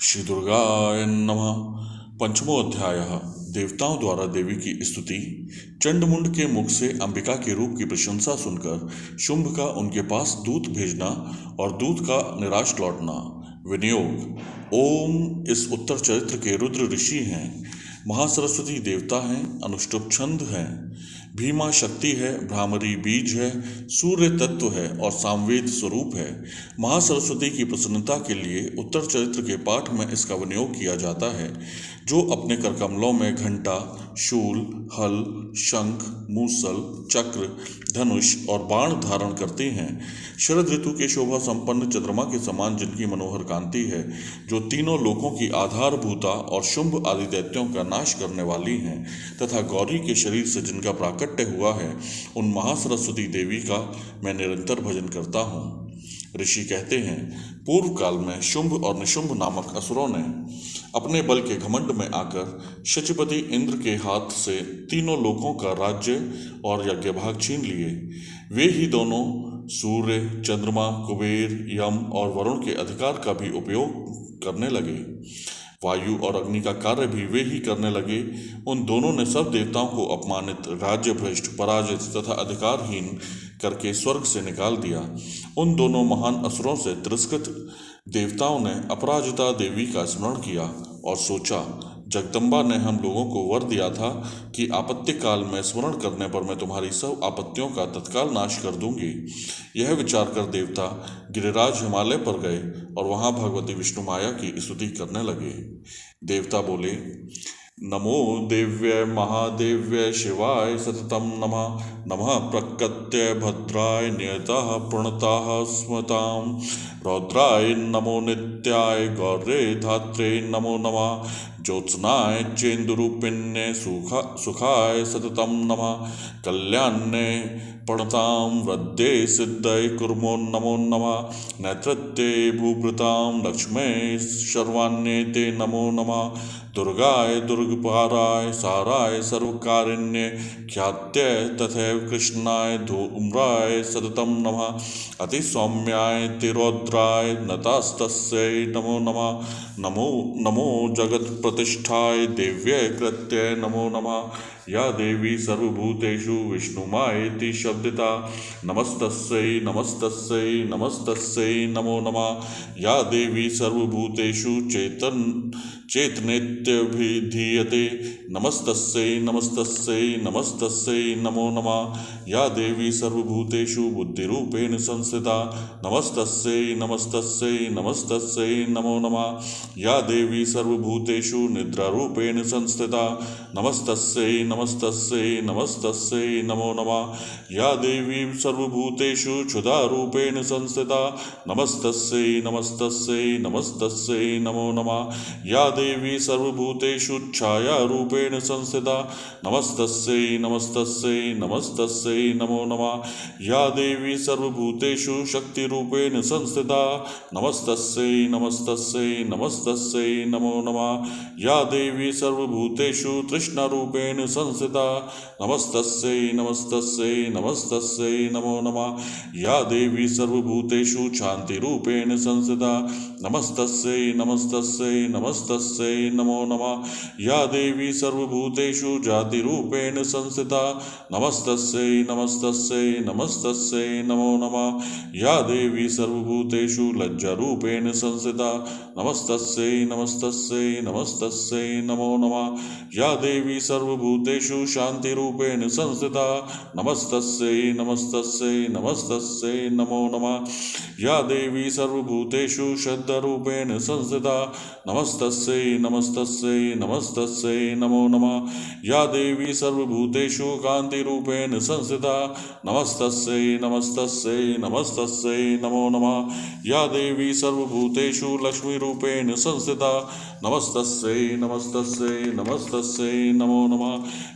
श्री दुर्गाय नमः। पंचमो अध्याय। देवताओं द्वारा देवी की स्तुति। चंडमुंड के मुख से अंबिका के रूप की प्रशंसा सुनकर शुंभ का उनके पास दूत भेजना और दूत का निराश लौटना। विनियोग। ओम इस उत्तर चरित्र के रुद्र ऋषि हैं, महासरस्वती देवता हैं, अनुष्टुप छंद हैं, भीमा शक्ति है, भ्रामरी बीज है, सूर्य तत्व है और सामवेद स्वरूप है। महासरस्वती की प्रसन्नता के लिए उत्तर चरित्र के पाठ में इसका विनियोग किया जाता है। जो अपने करकमलों में घंटा, शूल, हल, शंख, मूसल, चक्र, धनुष और बाण धारण करती हैं, शरद ऋतु के शोभा संपन्न चंद्रमा के समान जिनकी मनोहर कांति है, जो तीनों लोकों की आधारभूता और शुंभ आदि दैत्यों का नाश करने वाली हैं, तथा गौरी के शरीर से जिनका प्राकट्य हुआ है, उन महासरस्वती देवी का मैं निरंतर भजन करता हूँ। ऋषि कहते हैं, पूर्व काल में शुंभ और निशुंभ नामक असुरों ने अपने बल के घमंड में आकर शचीपति इंद्र के हाथ से तीनों लोकों का राज्य और यज्ञ भाग छीन लिए। वे ही दोनों सूर्य, चंद्रमा, कुबेर, यम और वरुण के अधिकार का भी उपयोग करने लगे। वायु और अग्नि का कार्य भी वे ही करने लगे। उन दोनों ने सब देवताओं को अपमानित, राज्य भ्रष्ट, पराजित तथा अधिकारहीन करके स्वर्ग से निकाल दिया। उन दोनों महान असुरों से तिरस्कृत देवताओं ने अपराजिता देवी का स्मरण किया और सोचा, जगदम्बा ने हम लोगों को वर दिया था कि आपत्ति काल में स्मरण करने पर मैं तुम्हारी सब आपत्तियों का तत्काल नाश कर दूंगी। यह विचार कर देवता गिरिराज हिमालय पर गए और वहां भगवती विष्णु माया की स्तुति करने लगे। देवता बोले, नमो देव्य महादेव्य शिवाय सततम नमः। नमः प्रकृत्य भद्राय नियतः प्रणतः स्मतां। रौद्राय नमो नित्याय गौर्ये धात्रे नमो नमः। ज्योत्स्नाय चेन्दुरूपिण्ये सुखाय सततम नमः। कल्याण्ये प्रणतां वृद्धे सिद्धये कुर्मो नमो नमः। नेतृत्वे भूभृतां लक्ष्मे शर्वाण्ये ते नमो नमः। दुर्गाय दुर्गपाराय साराय सर्वकारिण्ये ख्यात्यै तथैव कृष्णाय धूम्राय सततं नमः। अतिसौम्याय तिरौद्राय नतास्तस्यै नमो नमः। नमो नमो जगत्प्रतिष्ठाय देव्यै कृत्यै नमो नमः। या देवी सर्वभूतेषु विष्णुमायेति शब्दिता। नमस्तस्यै नमस्तस्यै नमस्तस्यै नमो नमः। या देवी सर्वभूतेषु चेतनेत्यभिधीयते। नमस्तस्यै नमस्तस्यै नमस्तस्यै नमो नमः। या देवी सर्वभूतेषु बुद्धिरूपेण संस्थिता। नमस्तस्यै नमस्तस्यै नमस्तस्यै नमो नमः। या देवी सर्वभूतेषु निद्रारूपेण संस्थिता। नमस्तस्यै नमस्तस्यै नमस्तस्यै नमो नमः। या देवी सर्वभूतेषु क्षुधारूपेण संस्थिता। नमस्तस्यै नमस्तस्यै नमस्तस्यै नमो नमः। या देवी सर्वभूतेषु छायारूपेण संस्थिता। नमस्तस्यै नमस्तस्यै नमस्तस्यै नमो नमः। या देवी सर्वभूतेषु शक्तिरूपेण संस्थिता। नमस्तस्यै नमस्तस्यै नमस्तस्यै नमो नमः। या देवी सर्वभूतेषु तृष्णारूपेण संस्थिता। नमस्तस्यै नमस्तस्यै नमस्तस्यै नमो नमः। या देवी सर्वभूतेषु शान्तिरूपेण संस्थिता। नमस्तस्यै नमस्तस्यै नमस्तस्यै नमो नमः। या देवी सर्वभूतेषु जातिरूपेण संस्थिता। नमस्तस्यै नमस्तस्यै नमस्तस्यै नमो नमः। या देवी सर्वभूतेषु लज्जारूपेण संस्थिता। नमस्तस्यै नमस्तस्यै नमस्तस्यै नमो नमः। या देवी सर्वभूतेषु शान्तिरूपेण संस्थिता। नमस्तस्यै नमस्तस्यै नमस्तस्यै नमो नमः। या देवी सर्वभूतेषु श्रद्धारूपेण संस्थिता। नमस्तस्यै नमस्तस्यै नमस्तस्यै नमो नमः। या देवी सर्वभूतेषु कान्तिरूपेण संस्थिता। नमस्तस्यै नमस्तस्यै नमस्तस्यै नमो नमः। या देवी सर्वभूतेषु लक्ष्मीरूपेण संस्थिता। नमस्तस्यै नमस्तस्यै नमस्तस्यै नमो नमः।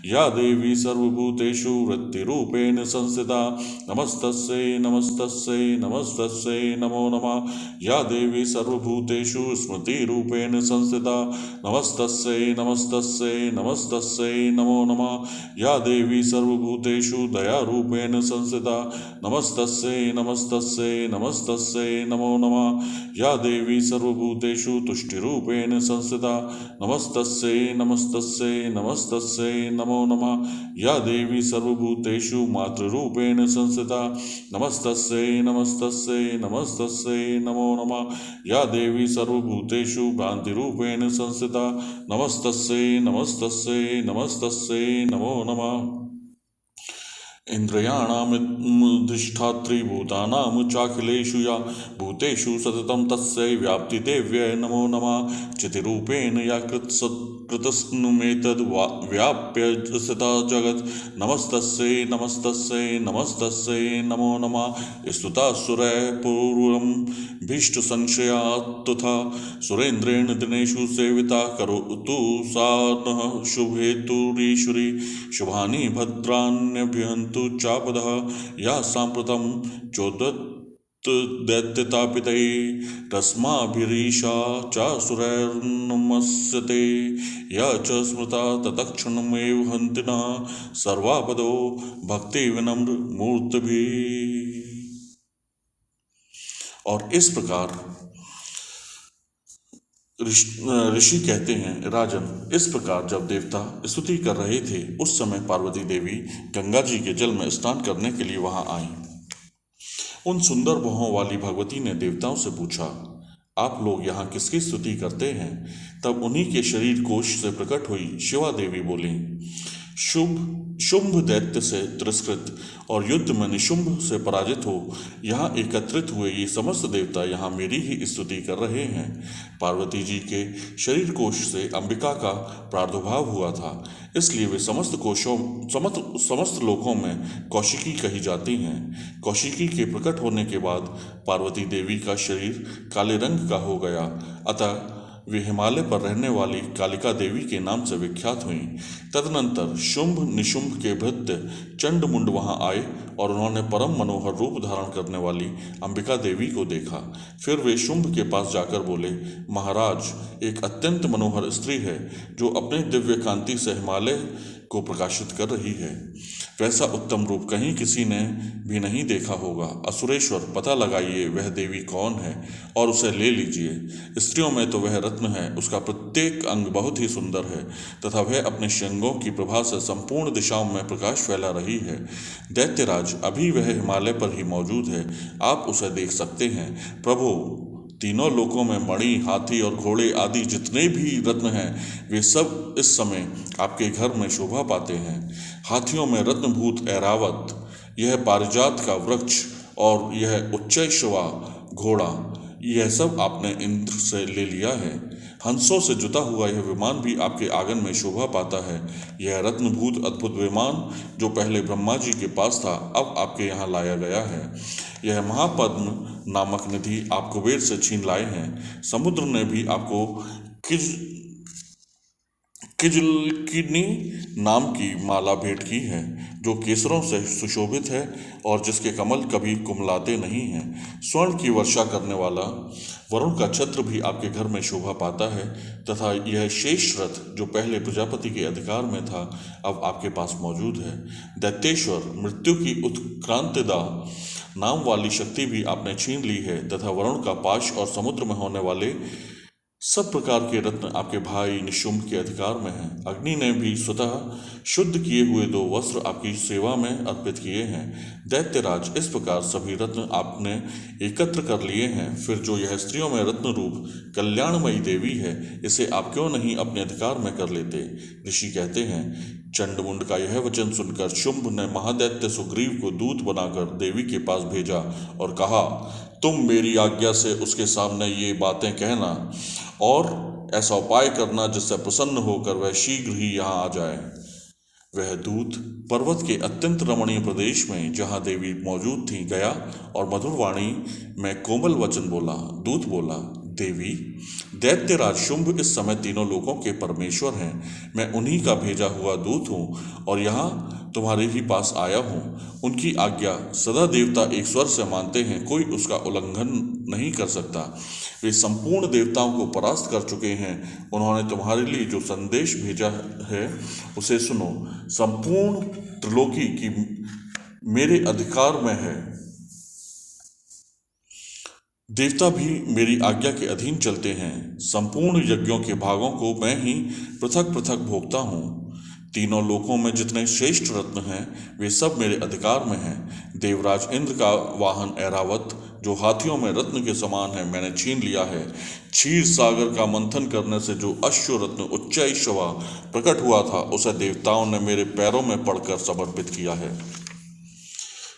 या देवी सर्वभूतेषु वृत्तिरूपेण संस्थिता। नमस्तस्यै नमस्तस्यै नमस्तस्यै नमो नमः। या देवी सर्वभूतेषु स्मृतिरूपेण संस्थिता। नमस्तस्यै नमस्तस्यै नमस्तस्यै नमो नमः। या देवी सर्वभूतेषु दयारूपेण संस्थिता। नमस्तस्यै नमस्तस्यै नमस्तस्यै नमो नमः। या देवी सर्वभूतेषु सर्वभूतेषु तुष्टिरूपेण संस्थिता नमस्तस्यै नमस्तस्यै नमस्तस्यै नमो नमः। या देवी सर्वभूतेषु मातृरूपेण संस्थिता नमस्तस्यै नमस्तस्यै नमस्तस्यै नमो नमः। या देवी सर्वभूतेषु भ्रान्तिरूपेण संस्थिता नमस्तस्यै नमस्तस्यै नमस्तस्यै नमो नमः। इन्द्रियाणामधिष्ठात्री भूतानां चाखिलेषु या भूतेषु सततं तस्यै व्याप्तिदेव्यै नमो नमः। चितिरूपेण या कृतस्नुमेतद् व्याप्य स्थिता जगत् नमस्तस्यै नमस्तस्यै नमस्तस्यै नमो नमः। स्तुता सुरैः पूर्वं भीष्टसंशयात्तथा सुरेन्द्रेण दिनेषु सेविता करोतु सा नः शुभेतुरीश्वरी शुभानि भद्राण्यभिहन्तु चापदः या साम्प्रतं चोदत्दैत्यतापितै रस्माभिरीशा चासुरैर्नमस्यते या च स्मृता तत्क्षणमेव हन्ति नः सर्वापदो भक्तिविनम्र मूर्तिभिः। और इस प्रकार ऋषि कहते हैं, राजन, इस प्रकार जब देवता स्तुति कर रहे थे उस समय पार्वती देवी गंगा जी के जल में स्नान करने के लिए वहां आई। उन सुंदर भौहों वाली भगवती ने देवताओं से पूछा, आप लोग यहाँ किसकी स्तुति करते हैं? तब उन्हीं के शरीर कोश से प्रकट हुई शिवा देवी बोली, शुंभ दैत्य से तिरस्कृत और युद्ध में निशुंभ से पराजित हो यहाँ एकत्रित हुए ये समस्त देवता यहाँ मेरी ही स्तुति कर रहे हैं। पार्वती जी के शरीर कोश से अंबिका का प्रादुर्भाव हुआ था, इसलिए वे समस्त लोकों में कौशिकी कही जाती हैं। कौशिकी के प्रकट होने के बाद पार्वती देवी का शरीर काले रंग का हो गया, अतः वे हिमालय पर रहने वाली कालिका देवी के नाम से विख्यात हुईं। तदनंतर शुंभ निशुंभ के भृत्य चंडमुंड वहां आए और उन्होंने परम मनोहर रूप धारण करने वाली अंबिका देवी को देखा। फिर वे शुंभ के पास जाकर बोले, महाराज, एक अत्यंत मनोहर स्त्री है जो अपने दिव्य कांति से हिमालय को प्रकाशित कर रही है। वैसा उत्तम रूप कहीं किसी ने भी नहीं देखा होगा। असुरेश्वर, पता लगाइए वह देवी कौन है और उसे ले लीजिए। स्त्रियों में तो वह रत्न है, उसका प्रत्येक अंग बहुत ही सुंदर है तथा वह अपने श्रृंगों की प्रभा से संपूर्ण दिशाओं में प्रकाश फैला रही है। दैत्यराज, अभी वह हिमालय पर ही मौजूद है, आप उसे देख सकते हैं। प्रभु, तीनों लोकों में मणि, हाथी और घोड़े आदि जितने भी रत्न हैं वे सब इस समय आपके घर में शोभा पाते हैं। हाथियों में रत्नभूत ऐरावत, यह पारिजात का वृक्ष और यह उच्चैश्रवा घोड़ा, यह सब आपने इंद्र से ले लिया है। हंसों से जुता हुआ यह विमान भी आपके आंगन में शोभा पाता है। यह रत्नभूत अद्भुत विमान जो पहले ब्रह्मा जी के पास था, अब आपके यहाँ लाया गया है। यह महापद्म नामक निधि आप कुबेर से छीन लाए हैं। समुद्र ने भी आपको किजलकिनी नाम की माला भेंट की है जो केसरों से सुशोभित है और जिसके कमल कभी कुमलाते नहीं हैं। स्वर्ण की वर्षा करने वाला वरुण का छत्र भी आपके घर में शोभा पाता है तथा यह शेष रथ जो पहले प्रजापति के अधिकार में था अब आपके पास मौजूद है। दैत्येश्वर, मृत्यु की उत्क्रांतिदा नाम वाली शक्ति भी आपने छीन ली है तथा वरुण का पाश और समुद्र में होने वाले सब प्रकार के रत्न आपके भाई निशुंभ के अधिकार में हैं। अग्नि ने भी स्वतः शुद्ध किए हुए 2 वस्त्र आपकी सेवा में अर्पित किए हैं। दैत्यराज, इस प्रकार सभी रत्न आपने एकत्र कर लिए हैं। फिर जो यह स्त्रियों में रत्न रूप कल्याणमयी देवी है, इसे आप क्यों नहीं अपने अधिकार में कर लेते? ऋषि कहते हैं, चंडमुंड का यह वचन सुनकर शुंभ ने महादैत्य सुग्रीव को दूत बनाकर देवी के पास भेजा और कहा, तुम मेरी आज्ञा से उसके सामने ये बातें कहना और ऐसा उपाय करना जिससे प्रसन्न होकर वह शीघ्र ही यहाँ आ जाए। वह दूत पर्वत के अत्यंत रमणीय प्रदेश में जहाँ देवी मौजूद थी गया और मधुर वाणी में कोमल वचन बोला। दूत बोला, देवी, दैत्यराज शुंभ इस समय तीनों लोकों के परमेश्वर हैं। मैं उन्हीं का भेजा हुआ दूत हूँ और यहाँ तुम्हारे ही पास आया हूँ। उनकी आज्ञा सदा देवता एक स्वर से मानते हैं, कोई उसका उल्लंघन नहीं कर सकता। वे संपूर्ण देवताओं को परास्त कर चुके हैं। उन्होंने तुम्हारे लिए जो संदेश भेजा है उसे सुनो। संपूर्ण त्रिलोकी की मेरे अधिकार में है। देवता भी मेरी आज्ञा के अधीन चलते हैं। संपूर्ण यज्ञों के भागों को मैं ही पृथक पृथक भोगता हूँ। तीनों लोकों में जितने श्रेष्ठ रत्न हैं वे सब मेरे अधिकार में हैं। देवराज इंद्र का वाहन ऐरावत जो हाथियों में रत्न के समान है मैंने छीन लिया है। क्षीर सागर का मंथन करने से जो अश्व रत्न उच्चैश्रवा प्रकट हुआ था उसे देवताओं ने मेरे पैरों में पड़कर समर्पित किया है।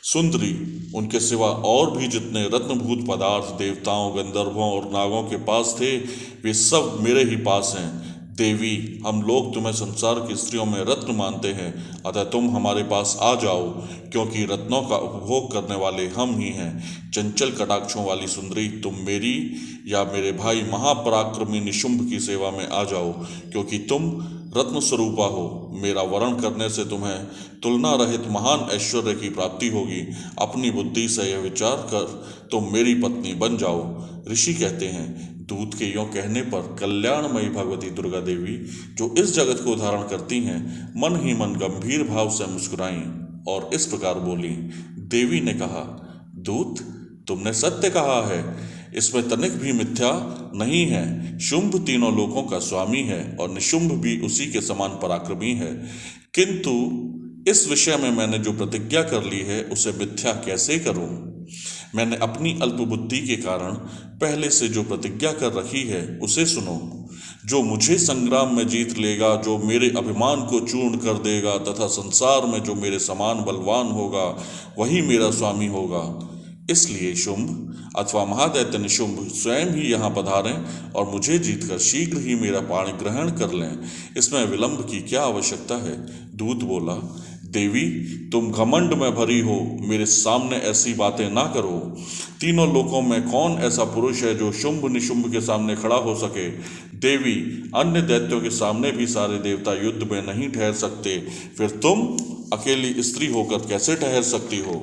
सुंदरी उनके सिवा और भी जितने रत्नभूत पदार्थ देवताओं गंधर्वों और नागों के पास थे वे सब मेरे ही पास हैं। देवी, हम लोग तुम्हें संसार की स्त्रियों में रत्न मानते हैं, अतः तुम हमारे पास आ जाओ, क्योंकि रत्नों का उपभोग करने वाले हम ही हैं। चंचल कटाक्षों वाली सुंदरी, तुम मेरी या मेरे भाई महापराक्रमी निशुंभ की सेवा में आ जाओ, क्योंकि तुम रत्न स्वरूपा हो। मेरा वरण करने से तुम्हें तुलना रहित महान ऐश्वर्य की प्राप्ति होगी। अपनी बुद्धि से यह विचार कर तुम मेरी पत्नी बन जाओ। ऋषि कहते हैं, दूत के यों कहने पर कल्याणमयी भगवती दुर्गा देवी जो इस जगत को धारण करती हैं मन ही मन गंभीर भाव से मुस्कुराईं और इस प्रकार बोली। देवी ने कहा, दूत, तुमने सत्य कहा है, इसमें तनिक भी मिथ्या नहीं है। शुंभ तीनों लोकों का स्वामी है और निशुंभ भी उसी के समान पराक्रमी है, किंतु इस विषय में मैंने जो प्रतिज्ञा कर ली है उसे मिथ्या कैसे करूं। मैंने अपनी अल्पबुद्धि के कारण पहले से जो प्रतिज्ञा कर रखी है उसे सुनो। जो मुझे संग्राम में जीत लेगा, जो मेरे अभिमान को चूर्ण कर देगा तथा संसार में जो मेरे समान बलवान होगा वही मेरा स्वामी होगा। इसलिए शुंभ अथवा महादैत्य निशुंभ स्वयं ही यहाँ पधारें और मुझे जीतकर शीघ्र ही मेरा पाणी ग्रहण कर लें। इसमें विलंब की क्या आवश्यकता है। दूत बोला, देवी, तुम घमंड में भरी हो, मेरे सामने ऐसी बातें ना करो। तीनों लोकों में कौन ऐसा पुरुष है जो शुंभ निशुंभ के सामने खड़ा हो सके। देवी, अन्य दैत्यों के सामने भी सारे देवता युद्ध में नहीं ठहर सकते, फिर तुम अकेली स्त्री होकर कैसे ठहर सकती हो।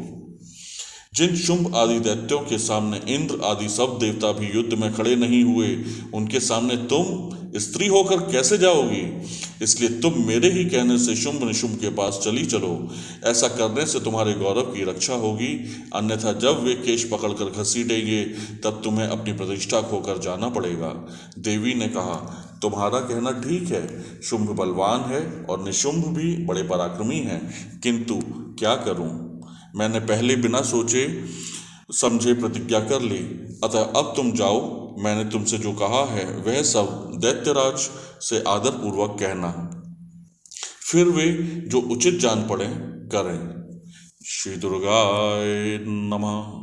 जिन शुंभ आदि दैत्यों के सामने इंद्र आदि सब देवता भी युद्ध में खड़े नहीं हुए, उनके सामने तुम स्त्री होकर कैसे जाओगी। इसलिए तुम मेरे ही कहने से शुंभ निशुंभ के पास चली चलो। ऐसा करने से तुम्हारे गौरव की रक्षा होगी, अन्यथा जब वे केश पकड़कर घसीटेंगे तब तुम्हें अपनी प्रतिष्ठा खोकर जाना पड़ेगा। देवी ने कहा, तुम्हारा कहना ठीक है, शुंभ बलवान है और निशुंभ भी बड़े पराक्रमी हैं, किंतु क्या करूं। मैंने पहले बिना सोचे समझे प्रतिज्ञा कर ली, अतः अब तुम जाओ। मैंने तुमसे जो कहा है वह सब दैत्यराज से आदर पूर्वक कहना, फिर वे जो उचित जान पड़े करें। श्री दुर्गाय नमः।